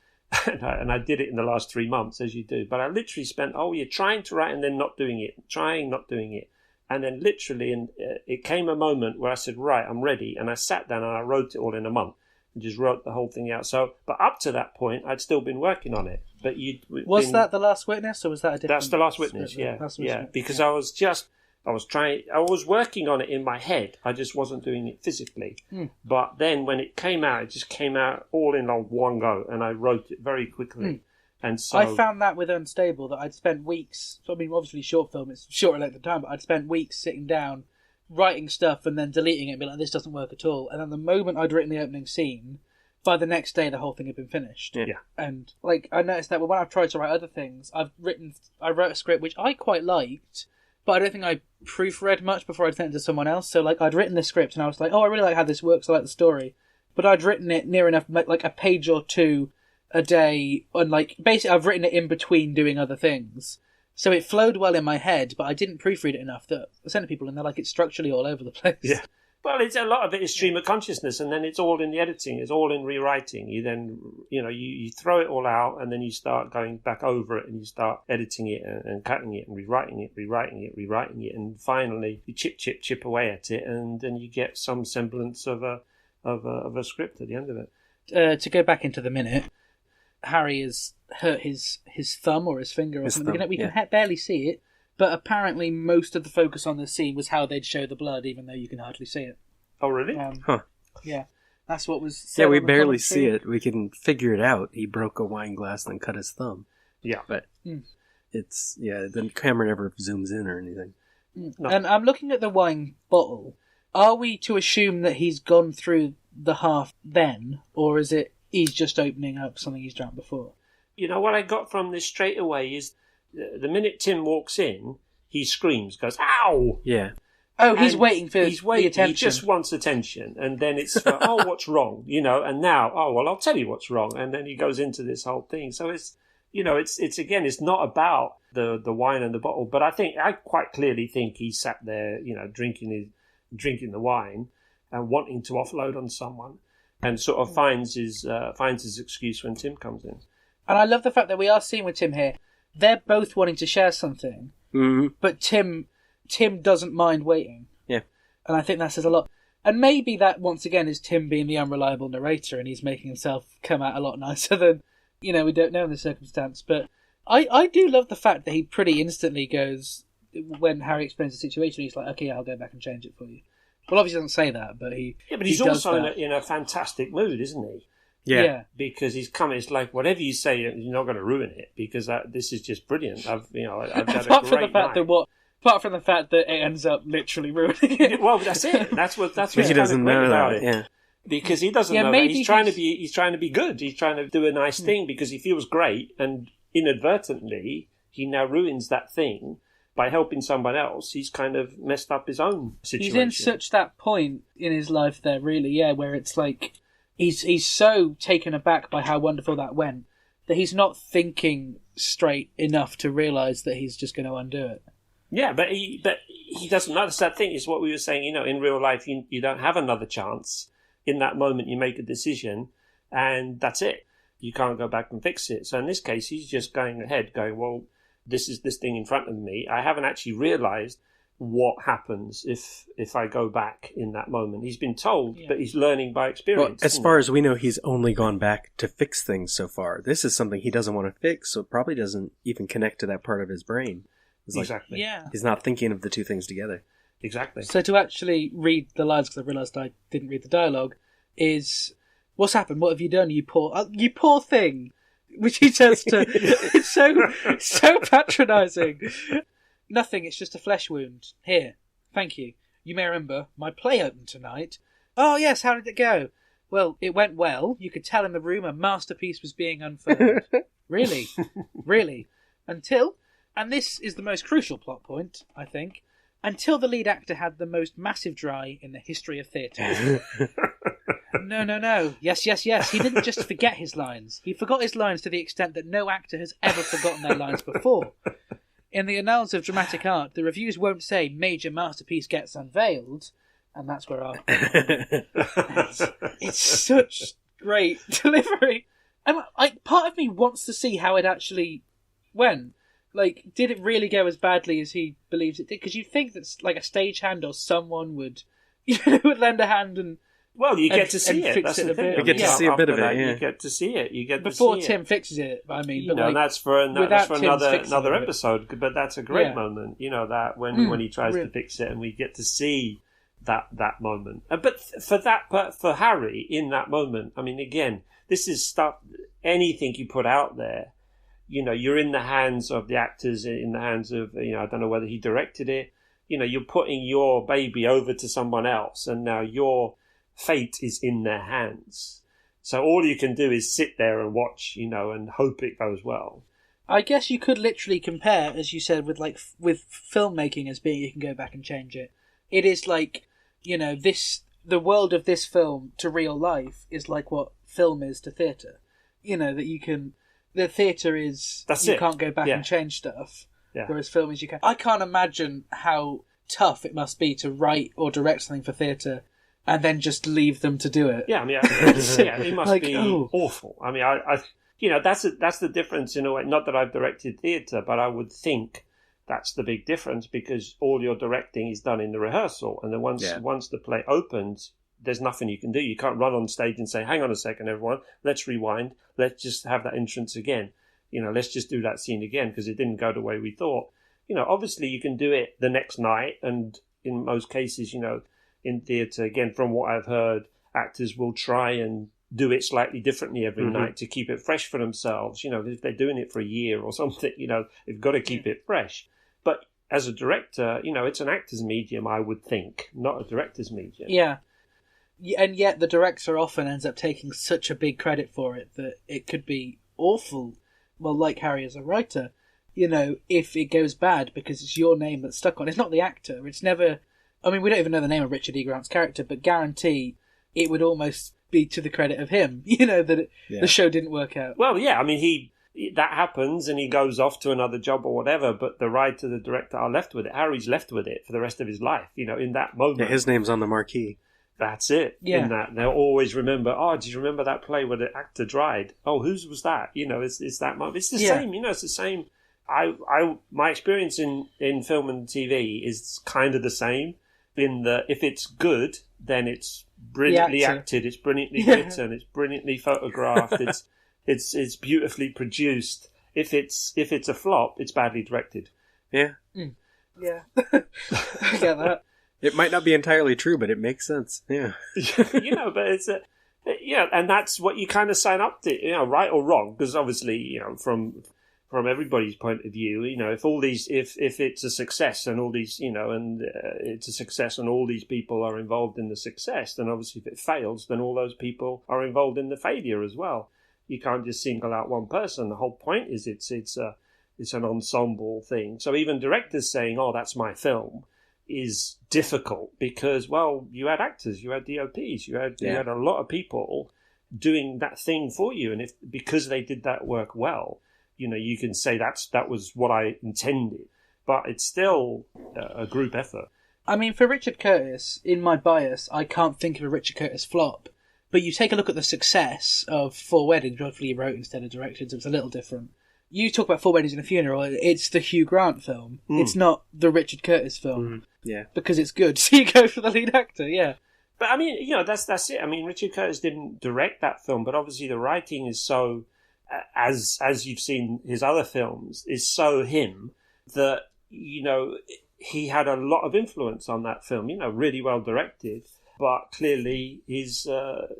And I did it in the last 3 months, as you do. But I literally spent, trying to write and then not doing it, not doing it. And then literally, it came a moment where I said, right, I'm ready. And I sat down and I wrote it all in a month and just wrote the whole thing out. So, but up to that point, I'd still been working on it. But was that The Last Witness, or was that a different? That's The Last Witness, yeah. Because I was working on it in my head. I just wasn't doing it physically. But then when it came out, it just came out all in one go. And I wrote it very quickly. And so I found that with Unstable that I'd spent weeks, I mean, obviously short film, it's shorter length of time, but I'd spent weeks sitting down, writing stuff and then deleting it and be like, this doesn't work at all. And then the moment I'd written the opening scene, by the next day the whole thing had been finished. Yeah. And like I noticed that when I've tried to write other things, I wrote a script which I quite liked, but I don't think I proofread much before I'd sent it to someone else. So like I'd written the script and I was like, I really like how this works, I like the story. But I'd written it near enough, like a page or two a day, and like basically I've written it in between doing other things, so it flowed well in my head, but I didn't proofread it enough that I sent to people and they're like, it's structurally all over the place. Well, it's a lot of it is stream of consciousness, and then it's all in the editing. It's all in rewriting. You then, you throw it all out, and then you start going back over it, and you start editing it and cutting it and rewriting it, and finally you chip away at it, and then you get some semblance of a script at the end of it. To go back into the minute, Harry has hurt his thumb or his finger or something. We can barely see it. But apparently most of the focus on the scene was how they'd show the blood, even though you can hardly see it. Oh, really? Yeah. That's what was said. Yeah, we barely see it. We can figure it out. He broke a wine glass and cut his thumb. Yeah. But it's, the camera never zooms in or anything. No. And I'm looking at the wine bottle. Are we to assume that he's gone through the half then? Or is it he's just opening up something he's drank before? What I got from this straight away is the minute Tim walks in, he screams, goes, "Ow!" Yeah. Oh, he's waiting for the attention. He just wants attention. And then it's, oh, what's wrong? And now, oh, well, I'll tell you what's wrong. And then he goes into this whole thing. So it's, it's again, it's not about the wine and the bottle. But I quite clearly think he sat there, drinking the wine and wanting to offload on someone, and sort of finds his excuse when Tim comes in. And I love the fact that we are seeing with Tim here, they're both wanting to share something, but Tim doesn't mind waiting. Yeah. And I think that says a lot. And maybe that, once again, is Tim being the unreliable narrator, and he's making himself come out a lot nicer than, we don't know in the circumstance. But I do love the fact that he pretty instantly goes, when Harry explains the situation, he's like, okay, I'll go back and change it for you. Well, obviously he doesn't say that, but he but he's also in a fantastic mood, isn't he? Yeah. Because he's coming. It's like, whatever you say, you're not going to ruin it, because this is just brilliant. I've had a great night. Apart from the fact that it ends up literally ruining it. Well, that's it. That's what he doesn't know that. Yeah. Because he doesn't know that. He's trying to be good. He's trying to do a nice thing because he feels great, and inadvertently he now ruins that thing by helping someone else. He's kind of messed up his own situation. He's in such that point in his life there, really, where it's like he's so taken aback by how wonderful that went that he's not thinking straight enough to realise that he's just going to undo it. Yeah, but he doesn't know. That's that thing. Is what we were saying. In real life, you don't have another chance. In that moment, you make a decision, and that's it. You can't go back and fix it. So in this case, he's just going ahead, going, well, this is this thing in front of me. I haven't actually realised what happens if I go back in that moment. He's been told, but he's learning by experience. Well, as far as we know, he's only gone back to fix things so far. This is something he doesn't want to fix, so it probably doesn't even connect to that part of his brain. Exactly. Yeah. He's not thinking of the two things together. Exactly. So to actually read the lines, because I realised I didn't read the dialogue, is, what's happened? What have you done, you poor thing? Which he turns to. It's so patronising. Nothing, it's just a flesh wound. Here, thank you. You may remember, my play opened tonight. Oh yes, how did it go? Well, it went well. You could tell in the room a masterpiece was being unfurled. Really? Really? Until, and this is the most crucial plot point, I think, until the lead actor had the most massive dry in the history of theatre. No. Yes. He didn't just forget his lines. He forgot his lines to the extent that no actor has ever forgotten their lines before. In the annals of dramatic art, the reviews won't say major masterpiece gets unveiled, and that's where our... it's such great delivery. And part of me wants to see how it actually went. Like, did it really go as badly as he believes it did? Because you'd think that like a stagehand or someone would lend a hand and... Well, you get to see it. That's the thing. You get to see a bit of it. You get to see it. You get before to see Tim fixes it. I mean, and that's for another episode. But that's a great moment. That when he tries to fix it, and we get to see that moment. But for Harry in that moment, I mean, again, this is stuff. Anything you put out there, you're in the hands of the actors, in the hands of I don't know whether he directed it. You're putting your baby over to someone else, and now your fate is in their hands. So all you can do is sit there and watch, and hope it goes well. I guess you could literally compare, as you said, with filmmaking as being you can go back and change it. It is like, the world of this film to real life is like what film is to theatre. The theatre is, can't go back and change stuff, whereas film is you can. I can't imagine how tough it must be to write or direct something for theatre and then just leave them to do it. Yeah, I mean, it must Like, be oh. awful. I mean, I that's the difference in a way. Not that I've directed theatre, but I would think that's the big difference, because all your directing is done in the rehearsal, and then once the play opens, there's nothing you can do. You can't run on stage and say, "Hang on a second, everyone, let's rewind. Let's just have that entrance again. Let's just do that scene again because it didn't go the way we thought." Obviously you can do it the next night, and in most cases, in theatre, again, from what I've heard, actors will try and do it slightly differently every night to keep it fresh for themselves. If they're doing it for a year or something, they've got to keep it fresh. But as a director, it's an actor's medium, I would think, not a director's medium. Yeah. And yet the director often ends up taking such a big credit for it that it could be awful. Well, like Harry as a writer, if it goes bad because it's your name that's stuck on. It's not the actor. It's never... I mean, we don't even know the name of Richard E. Grant's character, but guarantee it would almost be to the credit of him, that the show didn't work out. Well, yeah, I mean, that happens and he goes off to another job or whatever, but the writer, the director are left with it. Harry's left with it for the rest of his life, in that moment. Yeah, his name's on the marquee. That's it. Yeah. In that, they'll always remember, do you remember that play where the actor died? Oh, whose was that? It's that moment. It's the same, it's the same. My experience in film and TV is kind of the same, in that if it's good, then it's brilliantly acted, it's brilliantly written, it's brilliantly photographed, it's beautifully produced. If it's a flop, it's badly directed. Yeah. Yeah. I get that. It might not be entirely true, but it makes sense. Yeah. But it's and that's what you kind of sign up to, right or wrong, because obviously, from everybody's point of view, if it's a success and all these, and it's a success and all these people are involved in the success, then obviously if it fails, then all those people are involved in the failure as well. You can't just single out one person. The whole point is it's an ensemble thing. So even directors saying, "Oh, that's my film," is difficult because, well, you had actors, you had DOPs, you had a lot of people doing that thing for you, and because they did that work well, you can say that was what I intended, but it's still a group effort. I mean, for Richard Curtis, in my bias, I can't think of a Richard Curtis flop. But you take a look at the success of Four Weddings, which hopefully he wrote instead of directed, so it's a little different. You talk about Four Weddings and a Funeral, it's the Hugh Grant film. It's not the Richard Curtis film. Yeah. Because it's good, so you go for the lead actor, yeah. But I mean, that's it. I mean, Richard Curtis didn't direct that film, but obviously the writing is so, as you've seen his other films, is so him that, he had a lot of influence on that film, really well directed. But clearly his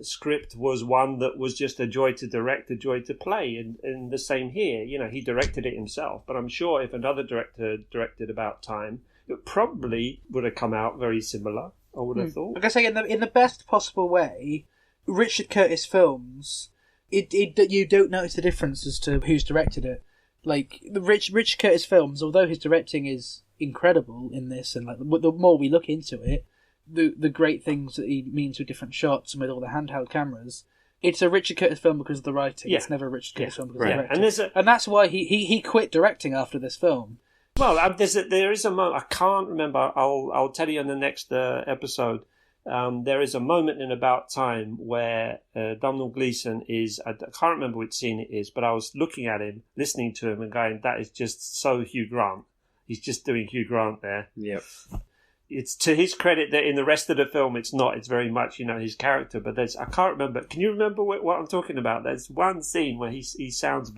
script was one that was just a joy to direct, a joy to play. And the same here, he directed it himself. But I'm sure if another director directed About Time, it probably would have come out very similar, I would have thought. Like I say, in the best possible way, Richard Curtis films, you don't notice the difference as to who's directed it. Like, the Richard Curtis films, although his directing is incredible in this, and like the more we look into it, the great things that he means with different shots and with all the handheld cameras, it's a Richard Curtis film because of the writing. Yeah. It's never a Richard Curtis film because of the directing. And that's why he quit directing after this film. Well, there is a moment, I can't remember, I'll tell you in the next episode, there is a moment in About Time where Domhnall Gleeson is, I can't remember which scene it is, but I was looking at him, listening to him and going, that is just so Hugh Grant. He's just doing Hugh Grant there. Yep. It's to his credit that in the rest of the film it's not. It's very much, his character. But I can't remember. Can you remember what I'm talking about? There's one scene where he sounds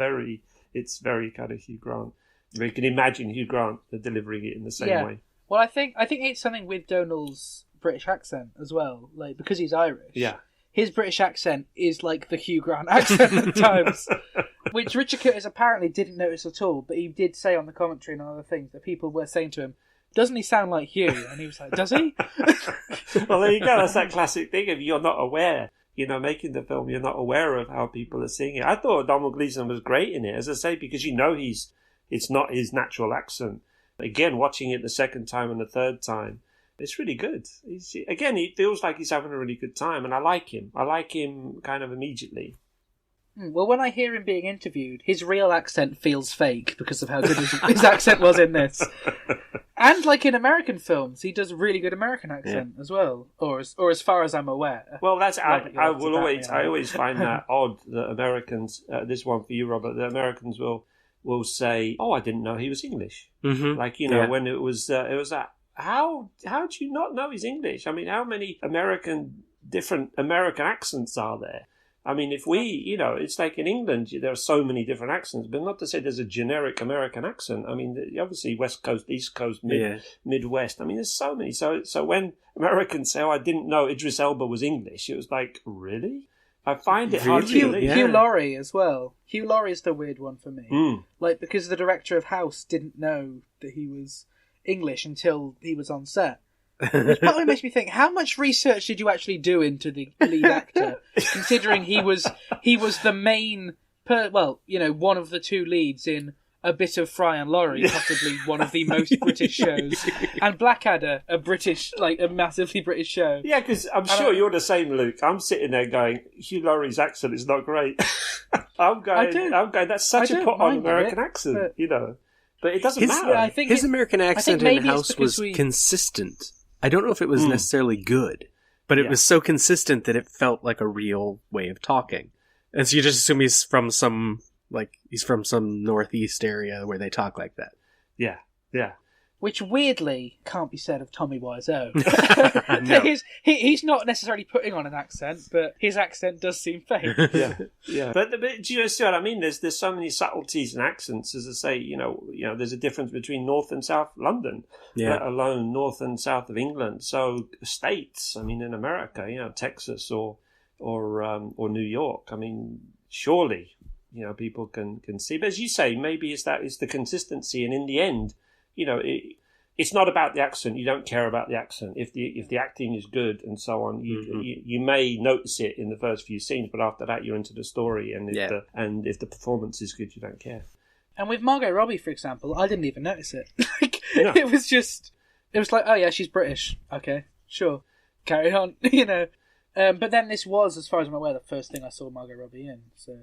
it's very kind of Hugh Grant. You can imagine Hugh Grant delivering it in the same way. Well, I think it's something with Domhnall's British accent as well. Like, because he's Irish. Yeah. His British accent is like the Hugh Grant accent at times. Which Richard Curtis apparently didn't notice at all, but he did say on the commentary and other things that people were saying to him, "Doesn't he sound like Hugh?" And he was like, "Does he?" Well, there you go. That's that classic thing of you're not aware. Making the film, you're not aware of how people are seeing it. I thought Domhnall Gleeson was great in it, as I say, because it's not his natural accent. Again, watching it the second time and the third time, it's really good. He feels like he's having a really good time, and I like him. I like him kind of immediately. Well, when I hear him being interviewed, his real accent feels fake because of how good his accent was in this. And like in American films, he does a really good American accent as well, or as far as I'm aware. Well, that's I will always find that odd that Americans. This one for you, Robert. The Americans will say, "Oh, I didn't know he was English." Mm-hmm. Like when it was that. How do you not know he's English? I mean, how many different American accents are there? I mean, if we, it's like in England, there are so many different accents, but not to say there's a generic American accent. I mean, obviously West Coast, East Coast, Midwest. I mean, there's so many. So when Americans say, "Oh, I didn't know Idris Elba was English," it was like, really? I find it hard to believe. Hugh Laurie as well. Hugh Laurie is the weird one for me. Like, because the director of House didn't know that he was English until he was on set. Which probably makes me think, how much research did you actually do into the lead actor, considering he was the main, one of the two leads in A Bit of Fry and Laurie, possibly one of the most British shows, and Blackadder, a massively British show. Yeah, because I'm sure you're the same, Luke. I'm sitting there going, Hugh Laurie's accent is not great. I'm going, that's such a put-on American accent, But it doesn't matter. I think his American accent in House was consistent. I don't know if it was necessarily good, but it was so consistent that it felt like a real way of talking. And so you just assume he's from some Northeast area where they talk like that. Yeah, yeah. Which weirdly can't be said of Tommy Wiseau. No. He's not necessarily putting on an accent, but his accent does seem fake. Yeah. But do you see what I mean? There's so many subtleties in accents. As I say, there's a difference between North and South London, let alone North and South of England. So states, I mean, in America, Texas or New York. I mean, surely, people can see. But as you say, maybe it's the consistency, and in the end, it's not about the accent. You don't care about the accent. If the acting is good and so on, you may notice it in the first few scenes, but after that you're into the story, and if the performance is good, you don't care. And with Margot Robbie, for example, I didn't even notice it. It was like, oh yeah, she's British. Okay, sure, carry on. But then this was, as far as I'm aware, the first thing I saw Margot Robbie in. So.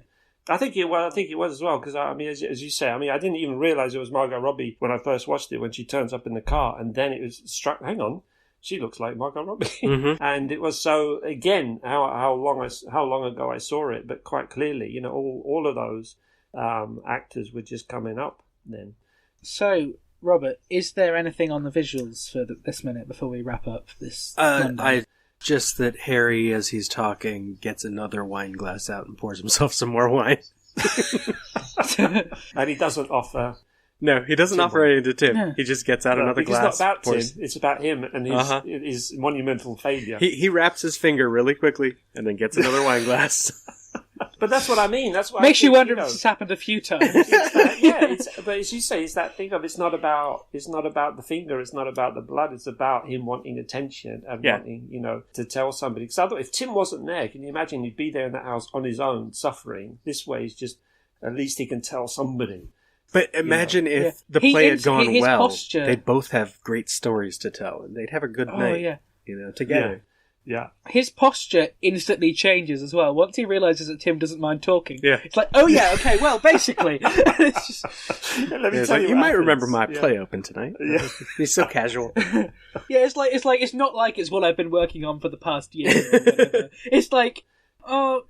I think it was as well, because I mean, as you say, I mean, I didn't even realise it was Margot Robbie when I first watched it, when she turns up in the car, and then it was struck. Hang on, she looks like Margot Robbie, and it was so again how long ago I saw it, but quite clearly, all of those actors were just coming up then. So, Robert, is there anything on the visuals for this minute before we wrap up this? Just that Harry, as he's talking, gets another wine glass out and pours himself some more wine. And he doesn't offer... No, he doesn't offer anything to Tim. Yeah. He just gets out another glass. It's not about Tim. It's about him and his monumental failure. He wraps his finger really quickly and then gets another wine glass. But that's what I mean. That's what makes you wonder if this has happened a few times. But as you say, it's that thing of it's not about the finger, it's not about the blood, it's about him wanting attention and wanting, to tell somebody. Because otherwise, if Tim wasn't there, can you imagine he'd be there in that house on his own, suffering? This way, is just at least he can tell somebody. But imagine if the play had gone well, they'd both have great stories to tell, and they'd have a good night, together. Yeah. His posture instantly changes as well. Once he realises that Tim doesn't mind talking, it's like, oh yeah, okay, well, basically. It's just... Let me tell you might remember my play open tonight. Yeah. He's so casual. It's not like it's what I've been working on for the past year or whatever. It's like, I'm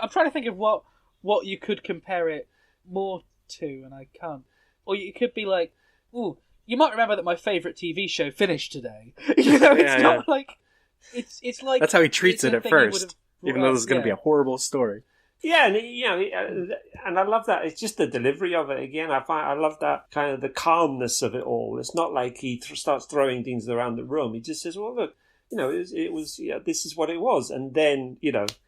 trying to think of what you could compare it more to, and I can't. Or you could be like, ooh, you might remember that my favourite TV show finished today. It's not like... It's like... That's how he treats it at first, even though there's going to be a horrible story. Yeah, and I love that. It's just the delivery of it. Again, I love that kind of the calmness of it all. It's not like he starts throwing things around the room. He just says, well, look, it was this is what it was. And then,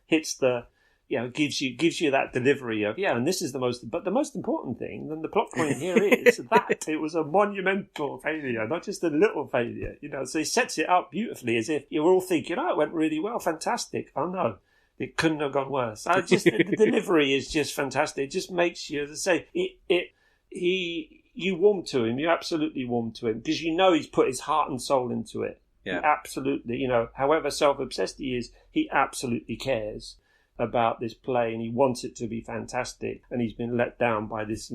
hits the... gives you that delivery of, and this is the most important thing, and the plot point here is that it was a monumental failure, not just a little failure, so he sets it up beautifully as if you're all thinking, it went really well, fantastic. Oh no, it couldn't have gone worse. The delivery is just fantastic. It just makes you, as I say, you warm to him, you absolutely warm to him, because he's put his heart and soul into it. Yeah. He absolutely, however self-obsessed he is, he absolutely cares about this play, and he wants it to be fantastic, and he's been let down by this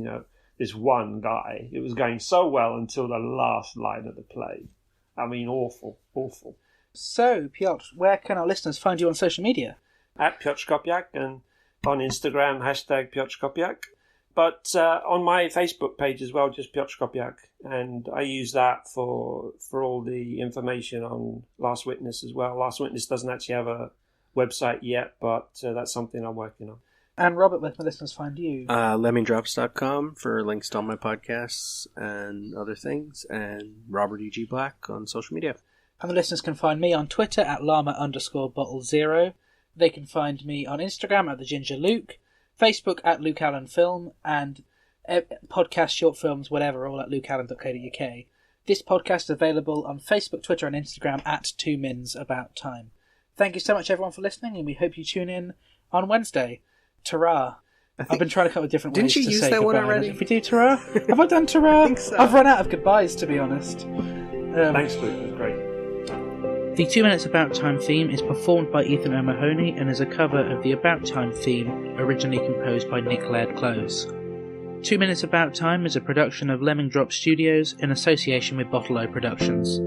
this one guy. It was going so well until the last line of the play. I mean, awful. So, Piotr, where can our listeners find you on social media? At Piotr Szkopiak, and on Instagram, # Piotr Szkopiak. But on my Facebook page as well, just Piotr Szkopiak. And I use that for all the information on Last Witness as well. Last Witness doesn't actually have a website yet, but that's something I'm working on. And Robert, where can the listeners find you? Lemmingdrops.com for links to all my podcasts and other things, and Robert E.G. Black on social media. And the listeners can find me on Twitter at llama_bottle0. They can find me on Instagram at TheGingerLuke, Facebook at Luke Allen Film, and podcast, short films, whatever, all at lukeallen.co.uk. This podcast is available on Facebook, Twitter, and Instagram at 2 Mins About Time. Thank you so much, everyone, for listening, and we hope you tune in on Wednesday. Ta-ra. I've been trying to come up with different ways to say goodbye. Didn't you use that one already? If we do ta-ra? Have I done ta-ra? I think so. I've run out of goodbyes, to be honest. Thanks, Luke. It was great. The 2 Minutes About Time theme is performed by Ethan O'Mahony and is a cover of the About Time theme originally composed by Nick Laird-Close. 2 Minutes About Time is a production of Lemming Drop Studios in association with Bottle O Productions.